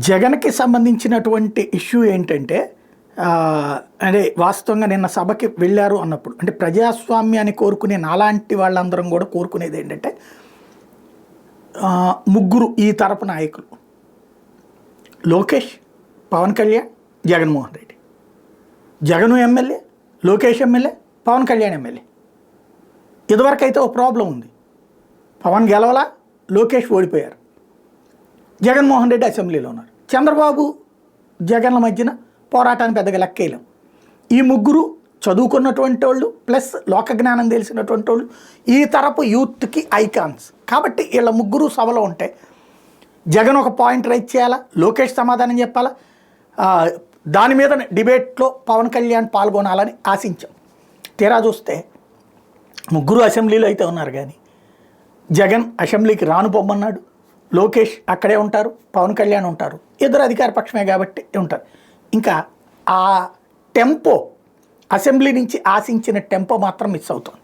జగన్కి సంబంధించినటువంటి ఇష్యూ ఏంటంటే అంటే వాస్తవంగా నిన్న సభకి వెళ్ళారు అన్నప్పుడు అంటే ప్రజాస్వామ్యాన్ని కోరుకునే నాలాంటి వాళ్ళందరం కూడా కోరుకునేది ఏంటంటే ముగ్గురు ఈ తరపు నాయకులు Lokesh, Pawan Kalyan, Jaganmohan Reddy. Jagan MLA, Lokesh MLA, Pawan Kalyan MLA. ఇదివరకు అయితే ఒక ప్రాబ్లం ఉంది. పవన్ గెలవలా, లోకేష్ ఓడిపోయారు, జగన్మోహన్ రెడ్డి అసెంబ్లీలో ఉన్నారు. చంద్రబాబు జగన్ల మధ్యన పోరాటాన్ని పెద్దగా లెక్కేయలేం. ఈ ముగ్గురు చదువుకున్నటువంటి వాళ్ళు ప్లస్ లోక జ్ఞానం తెలిసినటువంటి వాళ్ళు, ఈ తరపు యూత్కి ఐకాన్స్. కాబట్టి వీళ్ళ ముగ్గురు సభలో ఉంటే జగన్ ఒక పాయింట్ రైజ్ చేయాలా, లోకేష్ సమాధానం చెప్పాలా, దాని మీద డిబేట్లో పవన్ కళ్యాణ్ పాల్గొనాలని ఆశించాం. తీరా చూస్తే ముగ్గురు అసెంబ్లీలో అయితే ఉన్నారు, కానీ జగన్ అసెంబ్లీకి రాను పొమ్మన్నాడు, లోకేష్ అక్కడే ఉంటారు, పవన్ కళ్యాణ్ ఉంటారు, ఇద్దరు అధికార పక్షమే కాబట్టి ఉంటారు. ఇంకా ఆ టెంపో అసెంబ్లీ నుంచి ఆశించిన టెంపో మాత్రం మిస్ అవుతుంది.